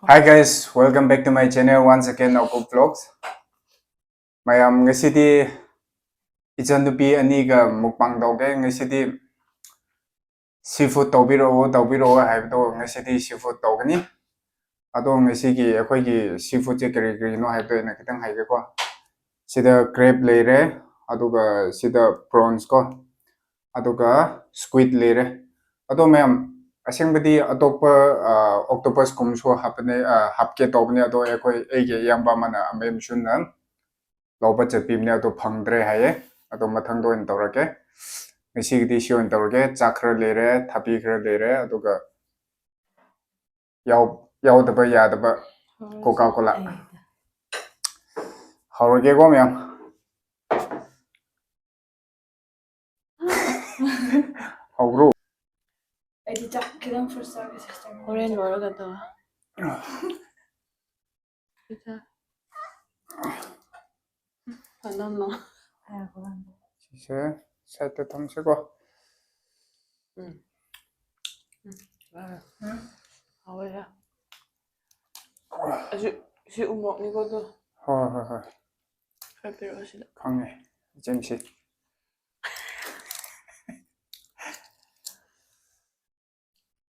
Hi guys, welcome back to my channel once again, Akup vlogs. Mayam ngasidi ichanupi aniga mukbang dauge ngasidi seafood tawbiro haibdo ngasidi seafood tawgani. Ado ngasigi akhoi seafood che kari no haibdo ena kitang haige ko. Sida crab leire, aduga sida prawns ko. Aduga squid leire. Ado mayam asengbadi atopa octopus kumso hapne hapke tawbne ado akhoi ege yamba mana amem shunna Loba chapimne ado phangdre haye ado mathangdo in tawrake ngisi di show in tawrake chakra lere thapi khra lere aduga yaw daba ya daba coca cola hawrage go myam hawro I did that kill for service. Orange water gato. I don't know. Sise sette thamsego How are you? She umok ni ko to. ha Pero sila. khange jemsi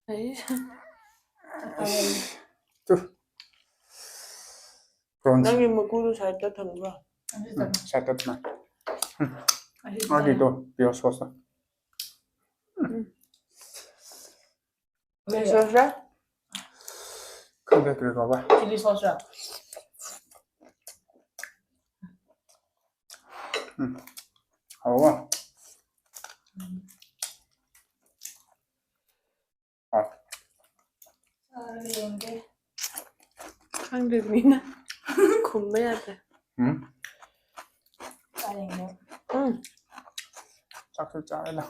Ay. tu prawns Nang yung magulo sa ito tangga. sette thma agi to pure sauce May sauce? khange kre ko ba Chili sauce. hawa Ang dami na. Kumaya ta. chắc chắn là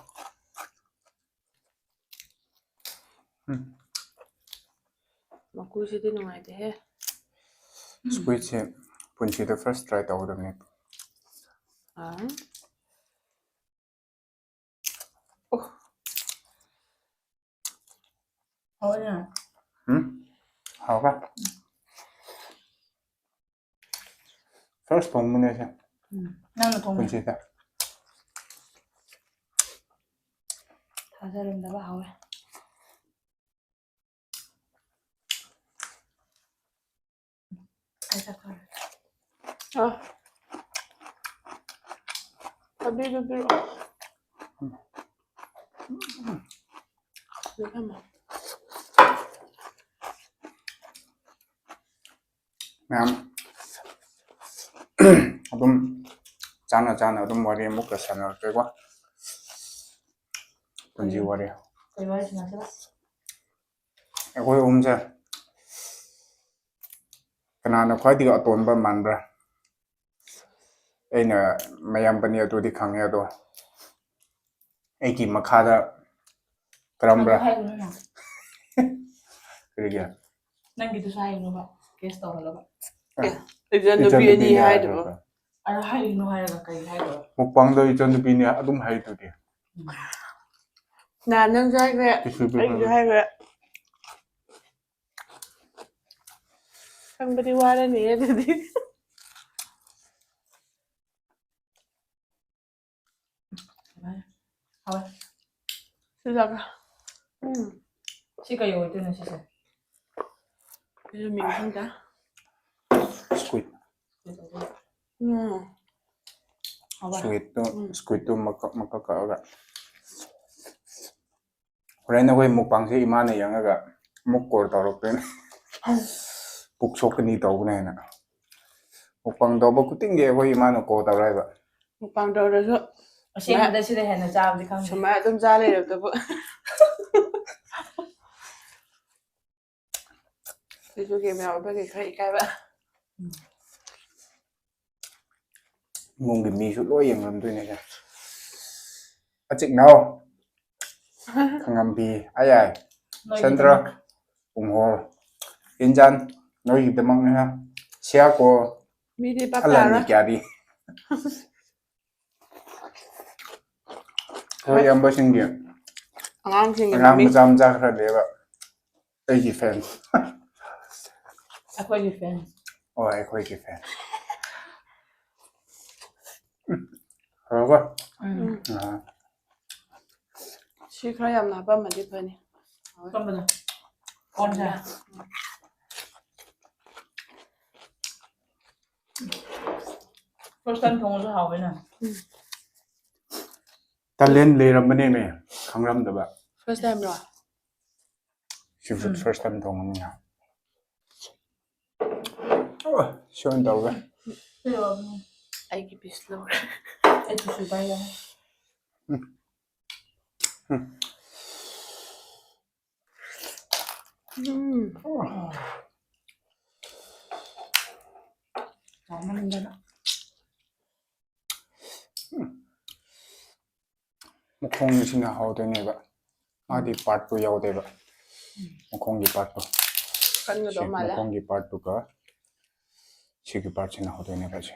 Magulo siya din ng ate. squid se punchi the first try tawd ne Oh. Oh yeah. hao ba first pong mo ne se 나는 동. punchi ta 다 자른다 봐. 하we. 알사카. Ah. Sabi ko pero. ma'am adum chana adum wari muk ka sana ke kwa punchi wari 거기 말이 지나서 봐. koi umja kanana khwai di aton ba manbra aina mayam pani atu di khang ya do eki makhada karambra 하이구나. kiriya 난기도 사이로 봐. 게스트 올라 봐. Diyan na bini hide mo. 아니 하이노 하이가 까이 하이도. mukbang do ichon du bini adum hai tu di Na nang say kaya. Ay say kaya. Ang batiwala niya dito. 하we. Sila ka. 시가 요올 때는 시세. Pero minsan ka. squid 하we. squid tu makaka aga horai na koi mukbang se imana yang aga mukkor tarok pen puk sokni tawne na mukbang do ba kuting ge koi imana ko tarai ba Mukbang daw raso. 시한테 시대 해는 잡지 강. Sumaya dum sali daw to po. Ito kaya may ako ba kaya ba? mung gi mi su loi yang lam tu ne ja achik nau khangam bi ayai Sandra ungho injan noi demang ha sia ko Midi alani papara. kyari koi amba sing ge Ang sing ram mi. jam ja khra de ba ai gi fan ꯑꯩꯈꯣꯏꯒꯤ ꯐꯦꯟ ꯍꯣꯏ ꯑꯩꯈꯣꯏꯒꯤ ꯐꯦꯟ ꯍꯥꯎꯕ ꯁꯤ ꯈꯔ ꯌꯥꯝꯅ ꯍꯥꯞꯄꯝꯃꯗꯤ ꯐꯅꯤ ꯀꯔꯝꯕꯅꯣ ꯀꯣꯟꯁꯦ first time ꯊꯣꯡꯉꯁꯨ ꯍꯥꯎꯋꯦꯅ ꯇꯥꯂꯦꯟ ꯂꯩꯔꯝꯕꯅꯦꯃꯦ ꯈꯪꯔꯝꯗꯕ ꯐꯥꯔꯁ ꯇꯥꯏꯝꯔꯣ ꯁꯤꯐꯨꯗ ꯐꯥꯔꯁ ꯇꯥꯏꯝ ꯊꯣꯡꯉꯅꯤꯅ ꯁꯤ ꯑꯣꯏꯅ ꯇꯧꯒꯦ ꯑꯩꯒꯤ ꯄꯤꯁ ꯂꯧꯔꯦ ꯑꯩ ꯇꯤꯁꯨ ꯄꯥꯏꯔꯦ ꯆꯥꯃꯟꯗꯅ ꯃꯈꯣꯡꯁꯤꯅ ꯍꯥꯎꯗꯣꯏꯅꯦꯕ ꯃꯥꯗꯤ ꯄꯥꯔꯠꯇꯨ ꯌꯥꯎꯗꯦꯕ ꯃꯈꯣꯡꯒꯤ ꯄꯥꯔꯠꯇꯨ ꯁꯤ ꯀꯟꯒꯗꯧ ꯃꯥꯜꯂꯦ ꯃꯈꯣꯡꯒꯤ ꯄꯥꯔꯠꯇꯨꯒ ꯁꯤꯒꯤ ꯄꯥꯔꯠꯁꯤꯅ ꯍꯥꯎꯗꯣꯏꯅꯦꯕ ꯁꯤ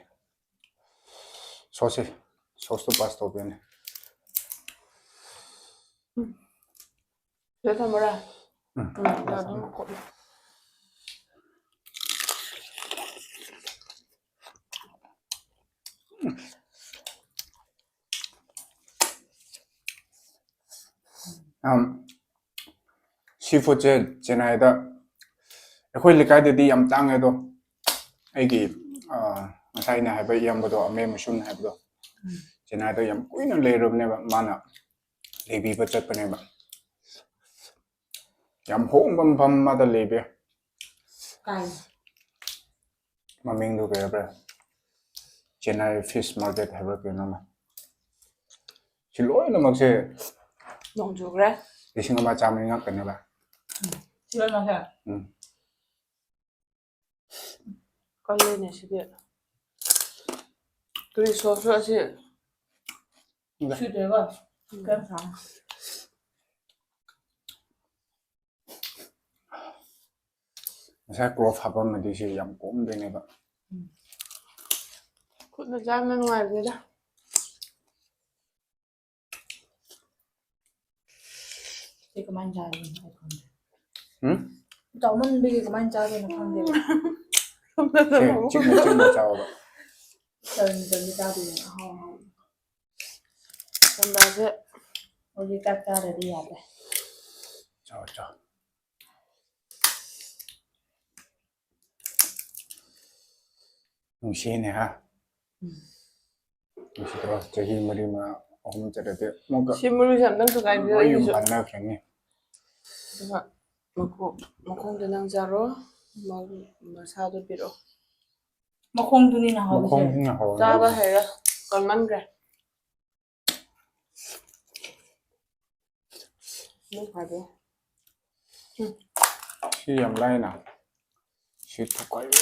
ꯁꯣꯁꯇꯨ ꯄꯥꯁ ꯇꯧꯕꯤꯌꯨꯅꯦ ꯁꯤꯗ ꯊꯝꯃꯣꯔꯥ ꯑꯗꯨꯝ ꯀꯣꯠꯂꯨ ꯁꯤ ꯐꯨꯗꯁꯦ ꯆꯦꯟꯅꯥꯏꯗ ꯑꯩꯈꯣꯏ ꯂꯩꯀꯥꯏꯗꯗꯤ ꯌꯥꯝ ꯇꯥꯡꯉꯦ ꯑꯗꯣ ꯑꯩꯒꯤ ꯉꯁꯥꯏꯅ ꯍꯥꯏꯕ ꯏꯌꯥꯝꯕꯗꯣ ꯑꯃꯦ ꯃꯁꯨꯟ ꯍꯥꯏꯕꯗꯣ ꯆꯦꯟꯅꯥꯏꯗ ꯌꯥꯝ ꯀꯨꯏꯅ ꯂꯩꯔꯕꯅꯦꯕ ꯃꯥꯅ ꯂꯩꯕꯤꯕ ꯆꯠꯄꯅꯦꯕ ꯌꯥꯝ ꯍꯣꯡꯕ ꯃꯐꯝ ꯑꯃꯗ ꯂꯩꯕꯦ ꯀꯥꯏ ꯃꯃꯤꯡꯗꯨ ꯀꯩ ꯍꯥꯏꯕ꯭ꯔꯥ ꯆꯦꯟꯅꯥꯏ ꯐꯤꯁ ꯃꯥꯔꯀꯦꯠ ꯍꯥꯏꯕ꯭ꯔꯥ ꯀꯩꯅꯣꯃ ꯁꯤ ꯂꯣꯏꯅꯃꯛꯁꯦ ꯅꯣꯡ ꯆꯨꯈ꯭ꯔꯦ 1,100 ꯉꯥꯛꯇꯅꯦꯕ ꯁꯤꯂꯣꯏꯃꯛꯁꯦ ꯀꯜꯂꯦꯅꯦ ꯁꯤꯗꯤ ꯀꯔꯤ ꯁꯣꯁꯔꯣ ꯑꯁꯤ ꯁꯤꯗꯦꯕ ꯀꯌꯥꯝ ꯁꯥꯡ ꯉꯁꯥꯏ ꯀ꯭ꯔꯣꯞ ꯍꯥꯞꯄꯝꯃꯗꯤ ꯁꯤ ꯌꯥꯝ ꯀꯣꯝꯗꯣꯏꯅꯦꯕ ꯈꯨꯠꯅ ꯆꯥꯕꯅ ꯅꯨꯡꯉꯥꯏꯕꯅꯤꯗ ꯁꯤ ꯀꯃꯥꯏꯅ ꯆꯥꯗꯣꯏꯅꯣ ꯑꯩ ꯈꯪꯗꯦ ꯆꯥꯎꯃꯟꯕꯒꯤ ꯀꯃꯥꯏꯅ ꯆꯥꯗꯣꯏꯅꯣ ꯈꯪꯗꯦꯕ ꯆꯤꯛꯅ ꯆꯤꯛꯅ ꯆꯥꯎꯕ ꯇꯔꯟ ꯆꯥꯗꯣꯏꯅꯦ ꯑꯍꯥꯎ ꯑꯍꯥꯎ ꯁꯝꯕꯥꯁꯦ ꯍꯧꯖꯤꯛ ꯆꯥꯛ ꯆꯥꯗ꯭ꯔꯗꯤ ꯌꯥꯗ꯭ꯔꯦ ꯆꯥꯎ ꯆꯥꯎ ꯅꯨꯡꯁꯤꯅꯦ ꯍꯥ ꯅꯨꯡꯁꯤꯗ꯭ꯔꯣ ꯆꯍꯤ 4-5 ꯆꯠꯂꯗꯤ ꯑꯃꯨꯛꯀ ꯁꯤ ꯃꯔꯨꯁꯦ ꯑꯝꯇꯪ ꯊꯨꯒꯥꯏꯕꯤꯌꯣ ꯂꯣꯏ ꯌꯨꯝ ꯑꯩꯒꯤꯁꯨ ꯍꯟꯅꯈ꯭ꯔꯅꯤ ꯑꯗꯨꯒ ꯃꯈꯣꯡꯗ ꯅꯪ ꯆꯥꯔꯣ ꯃꯁꯥꯗꯣ ꯄꯤꯔꯛꯑꯣ ꯃꯈꯣꯡꯗꯨꯅꯤꯅ ꯍꯥꯎꯕꯁꯦ ꯃꯈꯣꯡꯁꯤꯅ ꯍꯧꯔꯅꯤ ꯆꯥꯕ ꯍꯩꯔ ꯀꯟꯃꯟꯈ꯭ꯔꯦ ꯁꯤ ꯌꯥꯝ ꯂꯥꯏꯅ ꯁꯤ ꯊꯨꯒꯥꯏꯕ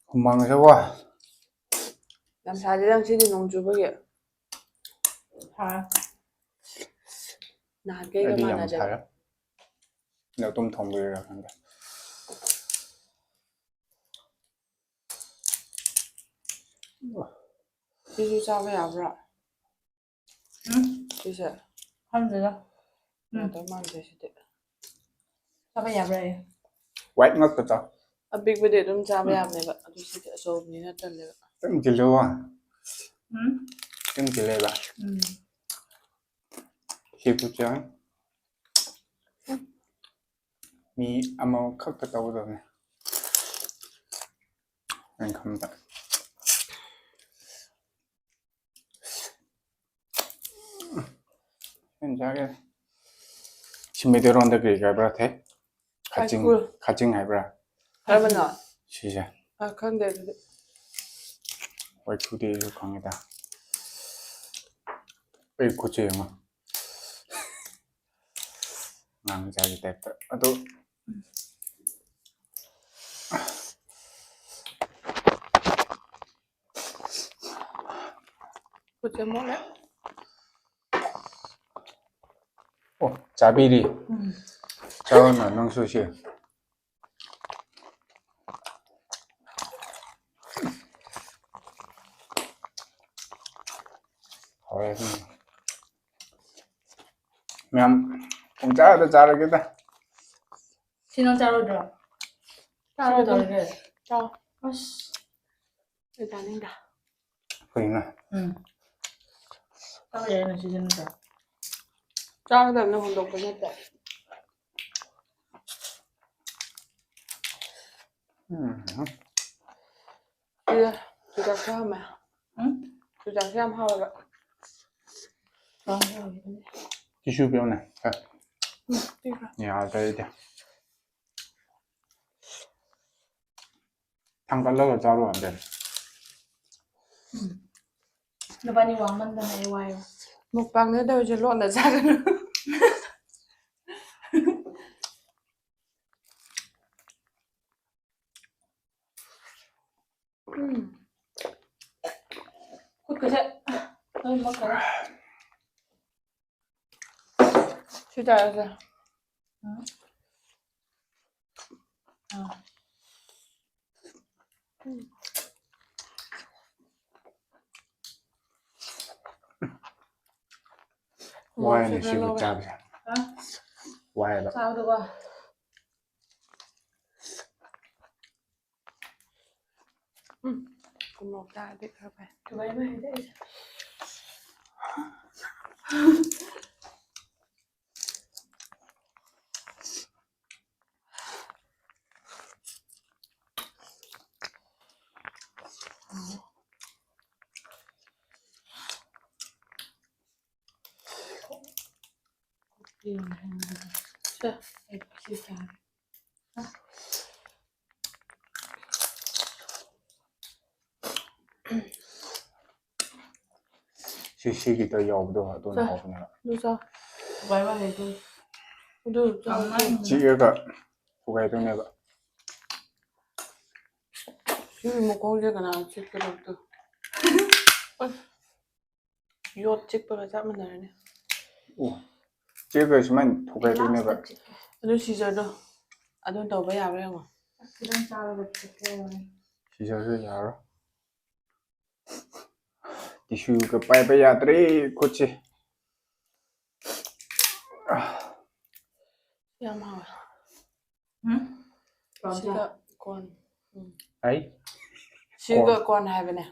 ꯍꯨꯃꯥꯡꯁꯦ ꯋꯥ ꯌꯥꯝ ꯁꯥꯗꯦꯗ ꯉꯁꯤꯗꯤ ꯅꯣꯡ ꯆꯨꯕꯒꯤ ꯅꯍꯥꯟꯈꯩꯒ ꯑꯩꯗꯤ ꯌꯥꯝ ꯃꯥꯟꯅꯗꯦꯕ ꯁꯥꯔꯦ ꯑꯗꯨꯝ ꯊꯣꯡꯕꯤꯔ ꯈꯪꯗꯦ ꯁꯤꯁꯨ ꯆꯥꯕ ꯌꯥꯕ꯭ꯔꯥ ꯁꯤꯁꯦ ꯈꯪꯗꯦꯗ ꯌꯥꯗꯧ ꯃꯥꯟꯗꯦ ꯁꯤꯗꯤ ꯆꯥꯕ ꯌꯥꯕ꯭ꯔꯥ ꯋꯥꯏꯠ ꯉꯥꯛꯇ ꯆꯥꯎ ꯑꯄꯤꯛꯄꯗꯤ ꯑꯗꯨꯝ ꯆꯥꯕ ꯌꯥꯕꯅꯦꯕ ꯑꯗꯨ ꯁꯤꯗꯤ ꯑꯆꯧꯕꯅꯤꯅ ꯇꯜꯂꯦꯕ ꯈꯤꯇꯪ ꯊꯤꯜꯂꯨꯀꯣ ꯈꯤꯇꯪ ꯊꯤꯜꯂꯦꯕ ꯁꯤ ꯐꯨꯗꯁꯦ ꯃꯤ ꯑꯃꯈꯛꯇ ꯇꯧꯒꯗꯕꯅꯤ ꯑꯩꯅ ꯈꯟꯕꯗ ꯁꯤ ꯃꯩꯇꯩꯔꯣꯟꯗ ꯀꯔꯤ ꯍꯥꯏꯕ꯭ꯔꯥ ꯈꯥꯖꯤꯡ ꯍꯥꯏꯕ꯭ꯔꯥ ꯀꯔꯝꯕꯅꯣ ꯁꯤꯁꯦ ꯈꯪꯗꯦ ꯑꯗꯨꯗꯤ ꯋꯥꯏꯈꯨꯗꯤ ꯑꯩꯁꯨ ꯈꯪꯉꯤꯗ ꯑꯩ ꯈꯨꯠꯁꯦ ꯌꯦꯡꯉꯣ ꯉꯥꯡ ꯃꯆꯥꯒꯤ ꯇꯥꯏꯞꯇ ꯑꯗꯨ ꯈꯨꯠꯁꯦ ꯃꯣꯠꯂꯦ ꯑꯣ ꯆꯥꯕꯤꯔꯤ ꯆꯥꯎꯅ ꯅꯪꯁꯨ ꯁꯤ ꯍꯣꯏ ꯃꯌꯥꯝ ꯄꯨꯡꯆꯥꯗ ꯆꯥꯔꯒꯦꯗ 신혼 짜로죠? 짜로 덜게. 짜. 아씨. 일단 아닌다. 그러나 응. 짜로 얘는 시즌이죠. 짜가 되면 혼동 보냈다. 이제 주작해 하면. 응? 주작해 하면 하다가. 티슈 병네. 이거. 야, 돼. 탕 깔라가 자로 안 돼. 너 많이 왕 만드네 와요. Mukbang nữa đâu cho lộn là ra nữa. 그새 너 먹어라. 진짜 rồi. 응. 와인이 시부 짜비. 어? 와이다. 짜도 봐. Cùng một chai đi các bạn. 그 말만 해 돼. Chưa. 시시기도 여부도 또 나오구나. Đưa sao? 말만 해 돼. Đưa cho. 왕만. 지혜가 후가에 동네가 Chứ một con kia cả nào chết cái đầu tư. Yốt chết bữa ra mình này nè. 지혜가 있으면 후가에 동네가 Đưa xì giờ đâu. À tôi tàu bây giờ đây không? 그런 짜로 줄게. 시절을 알아. 티슈가 빠이빠이야들이 그치. Em hỏi. 응? Chị gọi con. 아이? Chị gọi con hai bên này.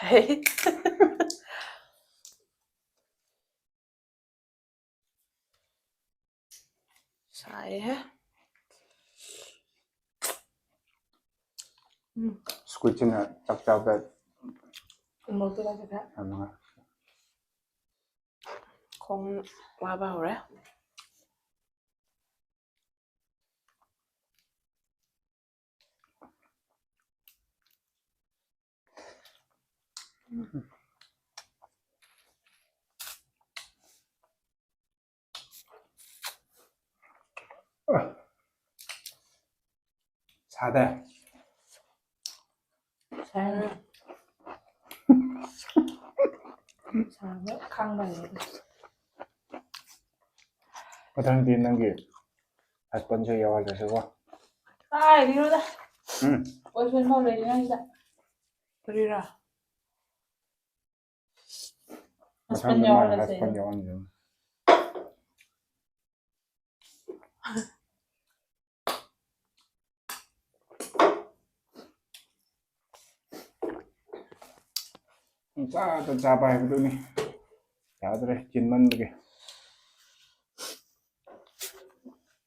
Hey. Sai hết. 스쿠치는 짝짝다 먹더라 그래. 하는 Con qua bao đấy. 사대. 잘. 잘하면 강가야 돼. 어떤 게 있는 게 첫 번째 여와줘서 아, 이러다. 응. 월순 먹으래 이러다. Đi ra. 한번 영화를 한번 했어요. 영화는 짜도 짜봐야 그러니 야들의 긴만 보게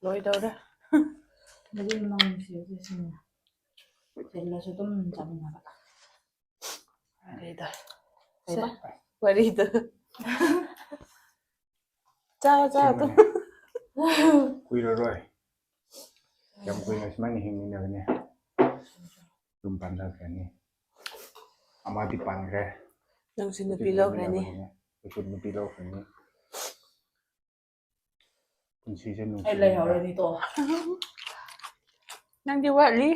Lối đâu đấy? 우리 마음 지어주시면 젤러서 좀 잡나 봐. Đi từ. 대박. Quay đi từ. Chào chào tôi. 꾸이러로이 좀 꾸이러시만 힘이네 그냥 좀 반다더니 아마디 반그래 Đừng xin được pillow này nè. 좀 누비로 그니 시즌 hay là hỏi đi tổ. Đang đi quản lý.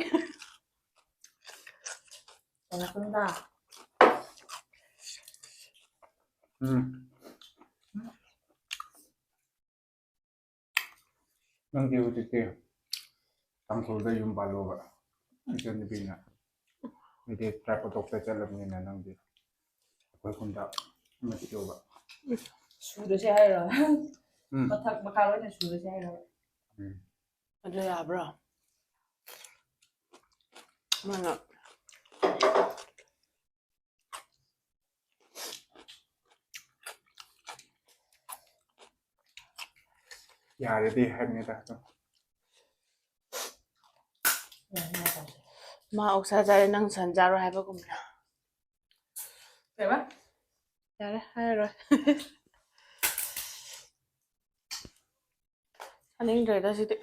Là không ta. nanti uti tamsulda yung baloga ikan bina hindi trap dokter jalan ni nanang di ako'y kunda ꯃꯆꯨꯕ ꯁꯨꯗꯁꯦ ꯍꯥꯏꯔꯣ ꯎꯝ ꯃꯊꯛ ꯃꯈꯥ ꯂꯣꯏꯅ ꯁꯨꯗꯁꯦ ꯍꯥꯏꯔꯣ ꯑꯗꯨ ꯌꯥꯕ꯭ꯔꯣ ꯃꯥꯅ ꯌꯥꯔꯗꯤ ꯍꯥꯏꯕꯅꯤꯗ ꯑꯗꯨꯝ ꯃꯥ ꯑꯣꯛꯁꯥ ꯆꯥꯔꯦ ꯅꯪ ꯁꯟ ꯆꯥꯔꯣ ꯍꯥꯏꯕꯒꯨꯝꯅ ꯀꯩꯕ ꯌꯥꯔꯦ ꯍꯥꯏꯔꯔꯣꯏ ꯆꯥꯅꯤꯡꯗ꯭ꯔꯦꯗ ꯁꯤꯗꯤ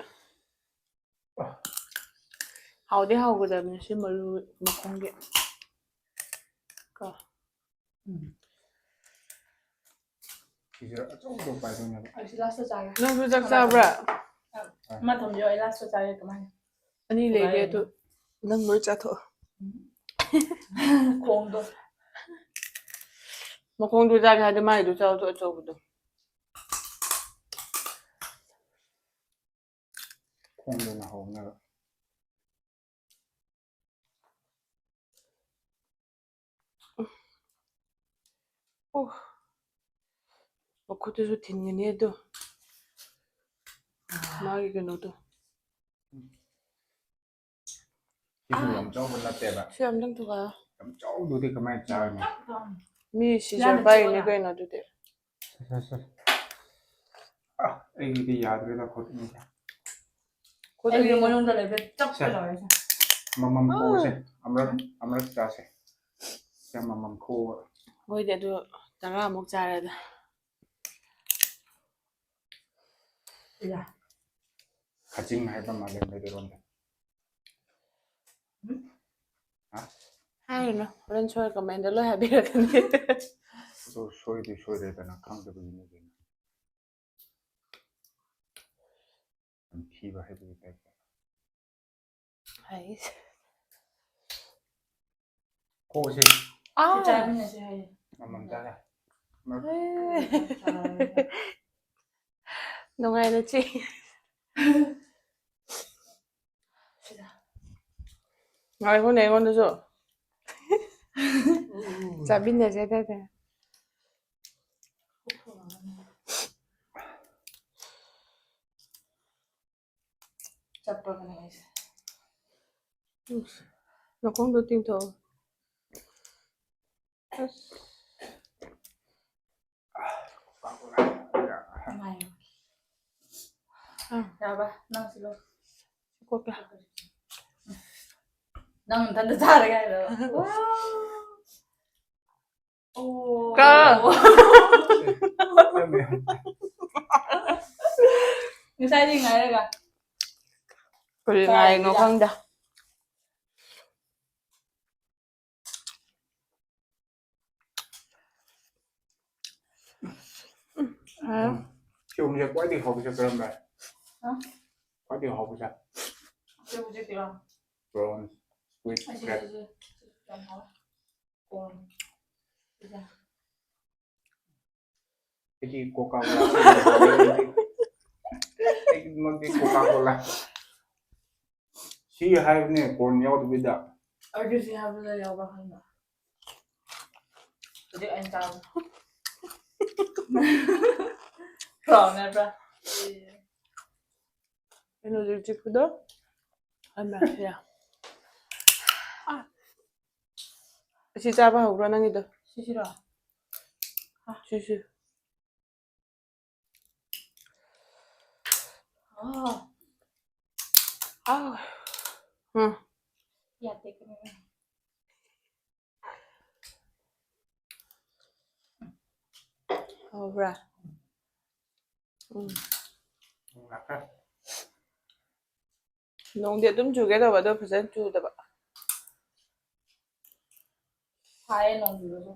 ꯍꯥꯎꯗꯤ ꯍꯥꯎꯒꯗꯕꯅꯤ ꯁꯤ ꯃꯔꯨ ꯃꯈꯣꯡꯒꯤ ꯀꯣ ꯁꯤꯁꯨ ꯑꯆꯧꯕ ꯄꯥꯏꯗꯣꯏꯅꯦꯕ ꯑꯩꯁꯤ ꯂꯥꯁꯇ ꯆꯥꯒꯦ ꯅꯪꯁꯨ ꯆꯥꯛ ꯆꯥꯕ꯭ꯔꯥ ꯑꯃ ꯊꯝꯕꯤꯌꯣ ꯑꯩ ꯂꯥꯁꯇ ꯆꯥꯒꯦ ꯀꯃꯥꯏꯅ ꯑꯅꯤ ꯂꯩꯔꯦ ꯑꯗꯨ ꯅꯪ ꯂꯣꯏ ꯆꯥꯊꯣꯛꯑꯣ ꯈꯣꯡꯗꯣ ꯃꯈꯣꯡꯗꯨ ꯆꯥꯒꯦ ꯍꯥꯏꯔꯗꯤ ꯃꯥꯏꯗꯨ ꯆꯥꯎꯗꯣ ꯑꯆꯧꯕꯗꯣ ꯈꯣꯡꯗꯨꯅ ꯍꯧꯅꯕ ꯑꯣ ꯃꯈꯨꯠꯇꯨꯁꯨ ꯊꯤꯟꯒꯅꯤ ꯑꯗꯣ ꯃꯥꯒꯤ ꯀꯩꯅꯣꯗꯣ ꯁꯤꯁꯨ ꯌꯥꯝ ꯆꯥꯎꯕ ꯅꯠꯇꯦꯕ ꯁꯤ ꯑꯝꯇꯪ ꯊꯨꯒꯥꯏꯌꯣ ꯌꯥꯝ ꯆꯥꯎꯗꯨꯗꯤ ꯀꯃꯥꯏꯅ ꯆꯥꯔꯅꯤ ꯃꯤ ꯁꯤꯖꯔ ꯄꯥꯏꯔꯤꯅꯤ ꯀꯩꯅꯣ ꯑꯗꯨꯗꯤ ꯑꯩꯒꯤꯗꯤ ꯌꯥꯗ꯭ꯔꯦꯗ ꯈꯨꯠꯅꯤꯁꯦ ꯑꯩꯒꯤ ꯃꯅꯨꯡꯗ ꯂꯩꯕ ꯆꯞꯄ ꯂꯣꯏꯔꯦ ꯃꯃꯝ ꯈꯨꯁꯦ ꯑꯃꯔꯛ ꯆꯥꯁꯦ ꯁꯦ ꯃꯃꯝ ꯈꯨꯕ ꯍꯣꯏꯗꯤ ꯑꯗꯨ 10 ꯆꯥꯔꯦꯗ ꯈꯥꯖꯤꯡ ꯍꯥꯏꯕ ꯃꯥꯜꯂꯦ ꯃꯩꯇꯩꯔꯣꯟꯗ ꯍꯥꯏꯔꯨꯅꯨ ꯍꯣꯔꯦꯟ ꯁꯣꯏ ꯀꯃꯦꯟꯗ ꯂꯣꯏ ꯍꯥꯏꯕꯤꯔꯛꯀꯅꯤ ꯑꯗꯣ ꯁꯣꯏꯗꯤ ꯁꯣꯏꯔꯦꯗꯅ ꯈꯪꯗꯕꯒꯤꯅꯤ ꯀꯩꯅꯣ ꯌꯥꯝ ꯊꯤꯕ ꯍꯥꯏꯕꯒꯤ ꯇꯥꯏꯞꯇ ꯍꯥꯏꯁ ꯈꯨꯁꯦ ꯁꯤ ꯆꯥꯃꯤꯟꯅꯁꯦ ꯍꯥꯏꯌꯦ ꯃꯃꯝ ꯆꯥꯔꯦ ꯅꯨꯡꯉꯥꯏꯅ ꯆꯤ ꯉꯥꯏꯈꯣꯅꯦ ꯑꯩꯉꯣꯟꯗꯁꯨ ꯆꯥꯃꯤꯟꯅꯁꯦ ꯍꯥꯏꯇꯥꯔꯦ ꯆꯠꯄꯒꯅꯦ ꯑꯩꯁꯦ ꯅꯈꯣꯡꯗꯣ ꯇꯤꯡꯊꯣꯛꯑꯣ ꯑꯁ ꯌꯥꯕ ꯅꯪ ꯁꯤꯂꯣ ꯀꯣꯛꯀ ꯅꯪ ꯅꯊꯟꯇ ꯆꯥꯔꯒꯦ ꯍꯥꯏꯔꯣ ꯀ ꯉꯁꯥꯏꯗꯤ ꯉꯥꯏꯔꯒ ꯀꯔꯤ ꯉꯥꯏꯔꯤꯅꯣ ꯈꯪꯗꯦ ꯁꯤꯒꯨꯝꯕꯁꯦ ꯈ꯭ꯋꯥꯏꯗꯒꯤ ꯍꯧꯕꯁꯦ ꯀꯔꯝꯕ ꯈ꯭ꯋꯥꯏꯗꯒꯤ ꯍꯧꯕꯁꯦ ꯍꯧꯖꯤꯛꯀꯤꯔꯣ ꯄ꯭ꯔꯣꯟ ꯁ꯭ꯀꯨꯏꯠ ꯀ꯭ꯔꯦꯞ ꯌꯥꯝ ꯍꯥꯎꯋꯦ ꯀꯣꯔꯟ ꯑꯩꯗꯤ ꯀꯣꯀꯥ ꯀꯣꯂꯥ ꯑꯩꯒꯤꯗꯃꯛꯇꯤ ꯀꯣꯀꯥ ꯀꯣꯂꯥ ꯁꯤ ꯍꯥꯏꯕꯅꯦ ꯀꯣꯔꯟ ꯌꯥꯎꯗꯕꯤꯗ ꯑꯩꯗꯤ ꯁꯤ ꯍꯥꯏꯕꯗ ꯌꯥꯎꯕ꯭ꯔꯥ ꯈꯟꯕ ꯍꯧꯖꯤꯛ ꯑꯩꯅ ꯆꯥꯕꯗꯣ ꯕ꯭ꯔꯥꯎꯟ ꯍꯥꯏꯕ꯭ꯔꯥ ꯑꯩꯅ ꯍꯧꯖꯤꯛ ꯆꯤꯛꯄꯗꯣ ꯑꯁꯤ ꯆꯥꯕ ꯍꯧꯕ꯭ꯔꯣ ꯅꯪꯒꯤꯗꯣ ꯁꯤꯁꯤꯔꯣ ꯁꯤꯁꯤ ꯌꯥꯗꯦ ꯍꯥꯎꯕ꯭ꯔꯥ ꯅꯣꯡꯗꯤ ꯑꯗꯨꯝ ꯆꯨꯒꯦ ꯇꯧꯕ ꯑꯗꯣ ꯐꯖꯅ ꯆꯨꯗꯕ ꯁꯥꯏꯌꯦ ꯅꯣꯡ ꯆꯨꯔꯁꯨ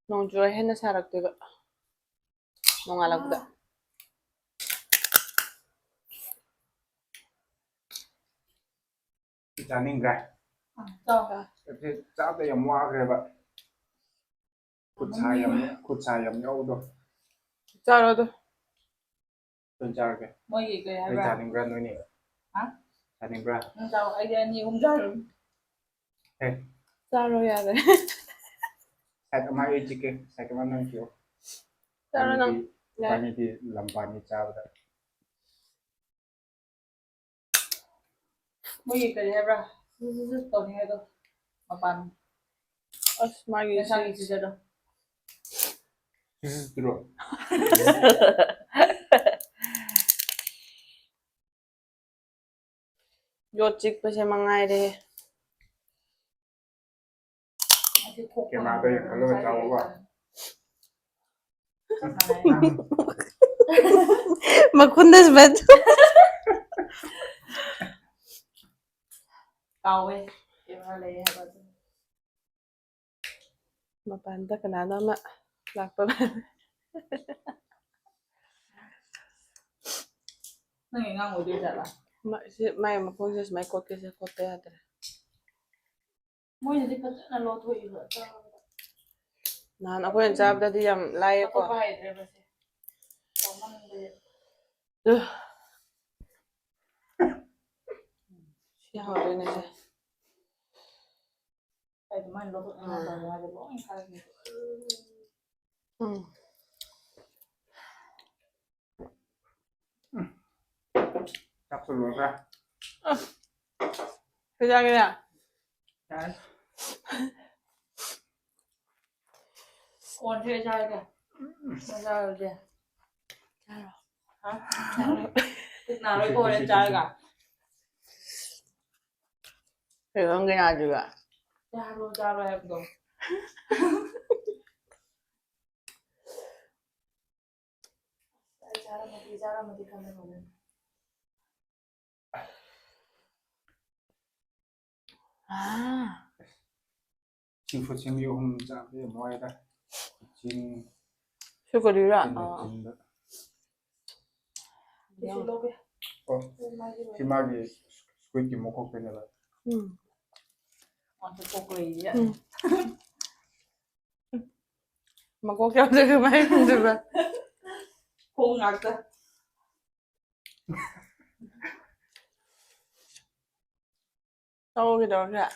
ꯅꯣꯡ ꯆꯨꯔ ꯍꯦꯟꯅ ꯁꯥꯔꯛꯇꯣꯏꯕ ꯅꯣꯡꯉꯥꯜꯂꯛꯄꯗ ꯆꯥꯅꯤꯡꯗ꯭ꯔꯦ ꯆꯥꯕꯗ ꯌꯥꯝ ꯋꯥꯈ꯭ꯔꯦꯕ ꯈꯨꯠ ꯁꯥ ꯌꯥꯝ ꯌꯥꯎꯕꯗꯣ ꯆꯥꯔꯣ ꯑꯗꯣ ꯑꯗꯨꯝ ꯆꯥꯔꯒꯦ ꯃꯣꯏꯒꯤ ꯀꯩ ꯑꯩ ꯍꯥꯏꯕ꯭ꯔꯥ ꯆꯥꯅꯤꯡꯕ꯭ꯔꯥ ꯅꯣꯏꯅꯤ ꯆꯥꯅꯤꯡꯕ꯭ꯔꯥ ꯅꯪ ꯆꯥꯎ ꯑꯩꯗꯤ 2-3 ꯆꯥꯔꯣꯏ ꯆꯥꯔꯣ ꯌꯥꯔꯦ side ama ay chicken side ama nang kyo Tara na. pani di lampani chabda Muy kari hebra. Tony hedo. Mapan. As magi Nasang isi jado. this is true Yo chik pa siya mangai de. Kemado yung kalo chawo ba Makundas ba ito? Kawe. Kaya lay hebra. Mapanda ka na naman. Lakpa ba? Nangingang ulit jala. May makundas may kot kasi kot pa yata. Muy hindi pa na loto iba. Nahan ako yung job dati yung layo ko. Ako pa hydre ba siya. Tama nang ba. Siya ako rin na siya. Ay, dumaan loto na ba nga ba ang kalat nito. Taksulur ka Kaya kaya. yan Kung siya siya ka. Masarap dia. Charo. Ha? Naroy ko rin siya ka. Pero ang ginagawa. Jaro hebdo. Jaro mati kami mo rin. seafood sim yung chabi mo ay da chin Sukarira. chin Sulobe. oh simagi squid ki mokok pe nila Ang pokokay ya. Magkokyaw na kumain, di ba? Kung ngagta. Ako kita siya.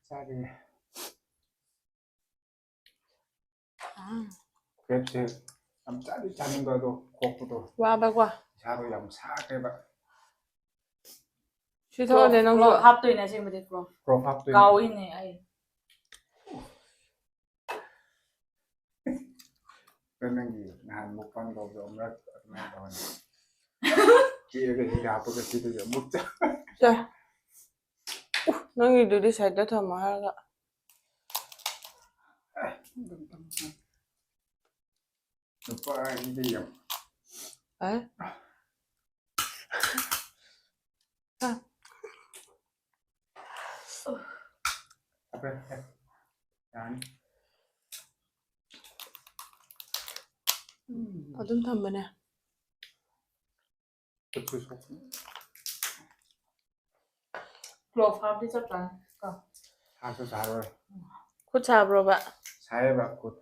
sabi crab se am chabi chanin ga do kok do Waba kwa. charo yam sa ke ba Sito din ang Bro, hap to ina siya mo dit bro. crop up to Gawin eh ay. nang gi nahan mukbang do do amrat na do ki ga hi ha pa ga si do mukta Siya. Nang ido di side na mahal ka. lupa hindi yam Ay? apa yan Adun tamba na. putusok Clove hap di sa plan. haso saro Kutsa bro ba? saya ba kut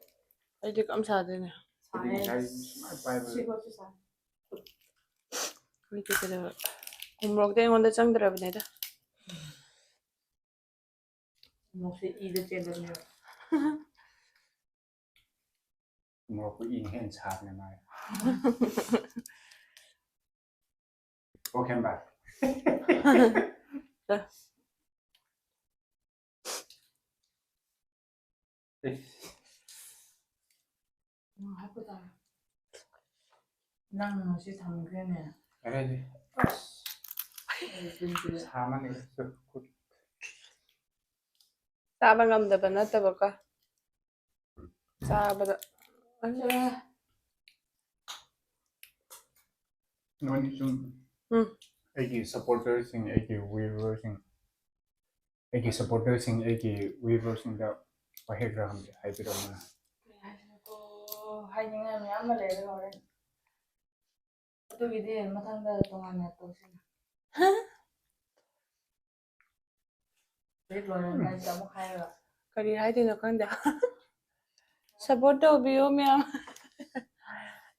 Ay di ka amsa din eh. saya smart pa ba Siguro siya. Hindi ka daw. Umrog din yung onda siyang drab na ito. Mo si ida chelo niyo. mo ko in hand chat na mai okay ba Hap ko tayo. Nang si tamgre niya. ready Ay, sila. sama ni kut Sabang gamda ba na taba ka? Sabang. Ano? non sum ai supporter sing ai viewer sing ai supporter sing ai viewer sing da pahegra ham hai biro na 하이닝은 아마 레벨 오래. 또 이제 마탕다 동안에 또 시나. 레벨은 나 진짜 뭐 하이라. Kari hai din ako hindi. Support daw biyo miyam.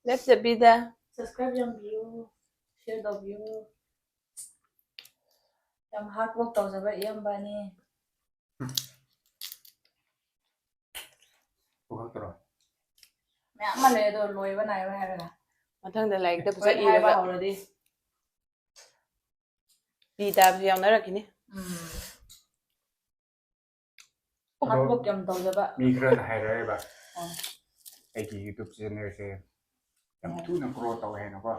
Let's the bida. Subscribe yung view, share the view. Yung hard work daw sa ba iyang ba ni. ꯈꯛꯇꯔꯣ ꯃꯌꯥꯝ ꯑꯃ ꯂꯩ ꯑꯗꯣ ꯂꯣꯏꯕ ꯅꯥꯏꯔꯣꯏ ꯍꯥꯏꯔꯒ ꯃꯊꯪꯗ ꯂꯥꯏꯔꯤꯛꯇ ꯐꯖ ꯍꯣꯔꯦꯟ ꯍꯥꯏꯕ ꯏꯔꯒ ꯍꯧꯔꯗꯤ ꯄꯤ ꯇꯥꯕꯁꯨ ꯌꯥꯎꯅꯔꯛꯈꯤꯅꯤ ꯍꯥꯠꯄ ꯀꯌꯥꯝ ꯇꯧꯗꯕ ꯃꯤ ꯈꯔꯅ ꯍꯥꯏꯔꯛꯑꯦꯕ ꯑꯣ ꯑꯩꯒꯤ ꯌꯨꯇꯨꯕ ꯆꯦꯅꯦꯜꯁꯦ ꯌꯥꯝ ꯊꯨꯅ ꯒ꯭ꯔꯣ ꯇꯧꯋꯦ ꯍꯥꯏꯅꯀꯣ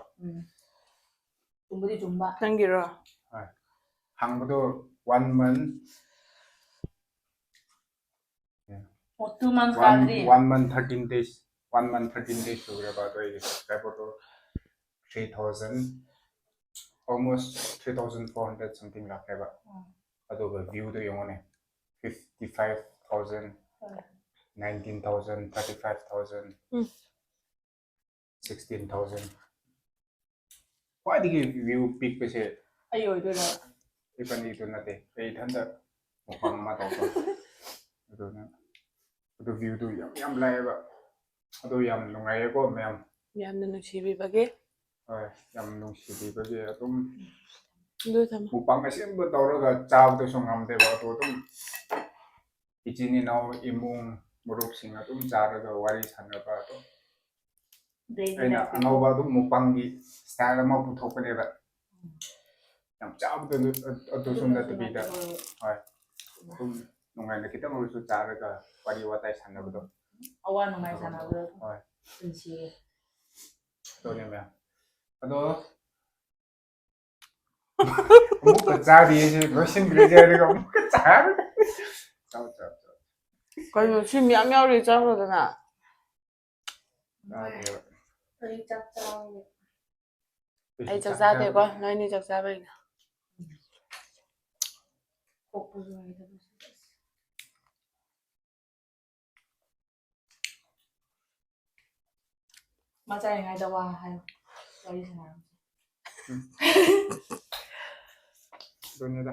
ꯆꯨꯝꯕꯨꯗꯤ ꯆꯨꯝꯕ ꯅꯪꯒꯤꯔꯣ ꯍꯣꯏ ꯍꯪꯕꯗꯣ 1 month 2 months ꯐꯥꯗ꯭ꯔꯤ 1 month 13 days 1 month 13 days ꯁꯨꯈ꯭ꯔꯦꯕ ꯑꯗꯣ ꯑꯩꯒꯤ ꯁꯕꯁꯀ꯭ꯔꯥꯏꯕꯔꯗꯣ 3000 almost 3400 something ꯂꯥꯛꯈ꯭ꯔꯦꯕ ꯑꯗꯨꯒ ꯚ꯭ꯌꯨꯗꯣ ꯌꯦꯡꯉꯣꯅꯦ 55000 19,000 35,000 16,000 ꯈ꯭ꯋꯥꯏꯗꯒꯤ ꯚ꯭ꯌꯨ ꯄꯤꯛꯄꯁꯦ ꯑꯩ ꯑꯣꯏꯗꯣꯏꯔꯣ ꯏꯕꯥꯅꯤꯗꯨ ꯅꯠꯇꯦ ꯑꯩ ꯏꯊꯟꯇ ꯃꯐꯝ ꯑꯃ ꯇꯧꯕ ꯑꯗꯨꯅ ꯑꯗꯨ ꯚ꯭ꯌꯨꯗꯨ ꯌꯥꯝ ꯂꯥꯛꯑꯦꯕ ꯑꯗꯨ ꯌꯥꯝ ꯅꯨꯡꯉꯥꯏꯌꯦꯀꯣ ꯃꯌꯥꯝ ꯌꯥꯝꯅ ꯅꯨꯡꯁꯤꯕꯤꯕꯒꯤ ꯍꯣꯏ ꯌꯥꯝ ꯅꯨꯡꯁꯤꯕꯤꯕꯒꯤ ꯑꯗꯨꯝ ꯑꯗꯨ ꯊꯝꯃꯣ ꯃꯨꯛꯕꯥꯡ ꯑꯁꯦꯡꯕ ꯇꯧꯔꯒ ꯆꯥꯕꯗꯁꯨ ꯉꯝꯗꯦꯕ ꯑꯗꯨ ꯑꯗꯨꯝ ꯏꯆꯤꯟ ꯏꯅꯥꯎ ꯏꯃꯨꯡ ꯃꯔꯨꯞꯁꯤꯡ ꯑꯗꯨꯝ ꯆꯥꯔꯒ ꯋꯥꯔꯤ ꯁꯥꯟꯅꯕ ꯑꯗꯨꯝ ꯑꯩꯅ ꯑꯅꯧꯕ ꯑꯗꯨꯝ ꯃꯨꯛꯕꯥꯡꯒꯤ ꯁ꯭ꯇꯥꯏꯜ ꯑꯃ ꯄꯨꯊꯣꯛꯄꯅꯦꯕ ꯌꯥꯝ ꯆꯥꯕꯗ ꯑꯗꯨꯁꯨ ꯅꯠꯇꯕꯤꯗ ꯍꯣꯏ ꯑꯗꯨꯝ ꯅꯨꯡꯉꯥꯏꯅ ꯈꯤꯇꯪ ꯑꯣꯏꯔꯁꯨ ꯆꯥꯔꯒ ꯋꯥꯔꯤ ꯋꯥꯇꯥꯏ ꯁꯥꯟꯅꯕꯗꯣ ꯑꯋꯥ ꯅꯨꯡꯉꯥꯏ ꯁꯥꯟꯅꯕꯗꯣ ꯍꯣꯏ ꯄꯨꯟꯁꯤꯌꯦ ꯑꯗꯨꯅꯦ ꯃꯌꯥꯝ ꯑꯗꯣ ꯑꯃꯨꯛꯀ ꯆꯥꯔꯤꯁꯦ ꯂꯣꯏꯁꯤꯟꯈ꯭ꯔꯁꯦ ꯍꯥꯏꯔꯒ ꯑꯃꯨꯛꯀ ꯆꯥꯔꯒ ꯆꯥꯎ ꯀꯩꯅꯣ ꯁꯤ ꯃꯌꯥꯝ ꯌꯥꯎꯔꯤ ꯆꯥꯈ꯭ꯔꯣꯗꯅ ꯆꯥꯗꯦꯕ ꯑꯩ ꯆꯥꯛ ꯆꯥꯕꯒꯤ ꯑꯩ ꯆꯥꯛ ꯆꯥꯗꯦꯀꯣ ꯅꯣꯏꯅꯤ ꯆꯥꯛ ꯆꯥꯕꯩꯅꯦ ꯄꯣꯛꯄꯁꯨ ꯍꯩꯇꯕꯁꯨ ꯃꯥ ꯆꯥꯔꯤꯉꯩꯗ ꯋꯥ ꯍꯥꯏꯌꯣ ꯋꯥꯔꯤ ꯁꯥꯟꯅꯔꯝꯁꯦ ꯑꯗꯨꯅꯤꯗ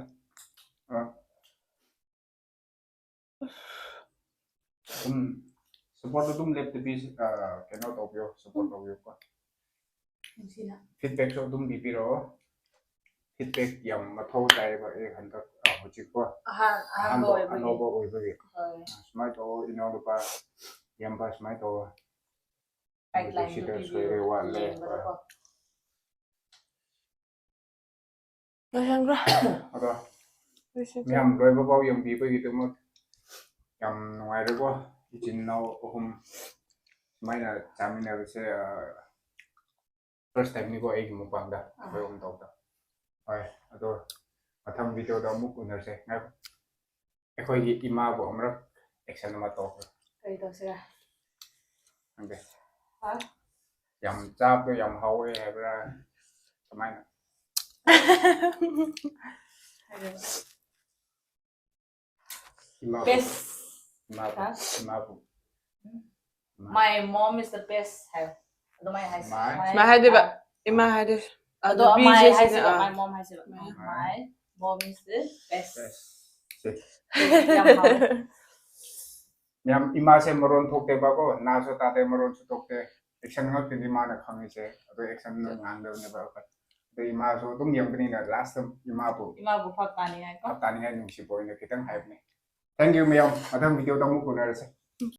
ꯑꯗꯨꯝ ꯁꯞꯄꯣꯔꯠ ꯑꯗꯨꯝ ꯂꯦꯞꯇꯕꯤ ꯀꯩꯅꯣ ꯇꯧꯕꯤꯌꯣ ꯁꯞꯄꯣꯔꯠ ꯇꯧꯕꯤꯌꯣꯀꯣ ꯅꯨꯡꯁꯤꯅ ꯐꯤꯗꯕꯦꯛꯁꯨ ꯑꯗꯨꯝ ꯄꯤꯕꯤꯔꯛꯑꯣ ꯐꯤꯗꯕꯦꯛ ꯌꯥꯝ ꯃꯊꯧ ꯇꯥꯏꯌꯦꯕ ꯑꯩ ꯍꯟꯗꯛ ꯍꯧꯖꯤꯛꯀꯣ ꯑꯍꯥꯟꯕ ꯑꯅꯧꯕ ꯑꯣꯏꯕꯒꯤ ꯍꯣꯏ ꯁꯨꯃꯥꯏꯅ ꯇꯧꯑꯣ ꯏꯅꯥꯎꯅꯨꯄꯥ ꯏꯌꯥꯝꯕ ꯁꯨꯃꯥꯏꯅ ꯇꯧꯑꯣ ꯒꯥꯏꯗꯂꯥꯏꯟꯗꯨ ꯁꯤꯗ ꯄꯤꯕꯤꯌꯣ ꯁꯣꯏꯔꯦ ꯋꯥꯠꯂꯦ ꯌꯦꯡꯕꯗꯀꯣ ꯂꯣꯏꯁꯟꯈ꯭ꯔꯣ ꯑꯗꯣ ꯃꯌꯥꯝ ꯂꯣꯏꯕ ꯐꯥꯎ ꯌꯦꯡꯕꯤꯕꯒꯤꯗꯃꯛ ꯌꯥꯝ ꯅꯨꯡꯉꯥꯏꯔꯦꯀꯣ ꯏꯆꯤꯟ ꯏꯅꯥꯎ 3 ꯁꯨꯃꯥꯏꯅ ꯆꯥꯃꯤꯟꯅꯕꯁꯦ ꯐꯥꯔꯁ ꯇꯥꯏꯝꯅꯤꯀꯣ ꯑꯩꯒꯤ ꯃꯨꯛꯕꯥꯡꯗ ꯑꯩꯈꯣꯏ ꯑꯍꯨꯝ ꯇꯧꯕꯗ ꯍꯣꯏ ꯑꯗꯣ ꯃꯊꯪ ꯚꯤꯗꯤꯑꯣꯗ ꯑꯃꯨꯛ ꯎꯅꯔꯁꯦ ꯑꯩꯈꯣꯏꯒꯤ ꯏꯃꯥꯕꯨ ꯑꯃꯨꯔꯛ ꯑꯦꯛꯁꯟ ꯑꯃ ꯇꯧꯈ꯭ꯔꯦ ꯀꯔꯤ ꯇꯧꯁꯤꯔꯥ ꯈꯪꯗꯦ ꯌꯥꯝ ꯆꯥꯕꯗꯣ ꯌꯥꯝ ꯍꯥꯎꯋꯦ ꯍꯥꯏꯕ꯭ꯔꯥ ꯀꯃꯥꯏꯅꯏꯃꯥꯕు My mom is the best 하요. ꯑꯗꯨꯃꯥꯏꯅ ꯍꯥꯏꯁꯤ. ꯁꯨꯃꯥꯏ ꯍꯥꯏꯗꯣꯏꯕ ꯏꯃꯥ ꯍꯥꯏꯗꯣꯏ ꯑꯗꯣ my ꯍꯥꯏꯁꯤꯕ my mom ꯍꯥꯏꯁꯤꯕ. My mom is the best. ꯌꯥꯝ ꯍꯥꯎꯋꯦ. ꯌꯥꯝ ꯏꯃꯥꯁꯦ ꯃꯔꯣꯟ ꯊꯣꯛꯇꯦꯕꯀꯣ ꯅꯥꯁꯨ ꯇꯥꯗꯦ ꯃꯔꯣꯟꯁꯨ ꯊꯣꯛꯇꯦ ꯑꯦꯛꯁꯟ ꯉꯥꯛꯇꯅꯤ ꯃꯥꯅ ꯈꯪꯉꯤꯁꯦ ꯑꯗꯣ ꯑꯦꯛꯁꯟ ꯉꯥꯡꯗꯕꯅꯦꯕ ꯑꯩꯈꯣꯏ ꯑꯗꯣ ꯏꯃꯥꯁꯨ ꯑꯗꯨꯝ ꯌꯦꯡꯕꯅꯤꯅ ꯂꯥꯁꯇ ꯏꯃꯥꯕꯨ ꯐꯛ ꯇꯥꯅꯤꯡꯉꯥꯏ ꯅꯨꯡꯁꯤꯕ ꯑꯣꯏꯅ ꯈꯤꯇꯪ ꯍꯥꯏꯕꯅꯦ ꯊꯦꯡꯛ ꯌꯨ ꯃꯌꯥꯝ ꯃꯊꯪ ꯚꯤꯗꯤꯑꯣꯗ ꯑꯃꯨꯛ ꯎꯅꯔꯁꯦ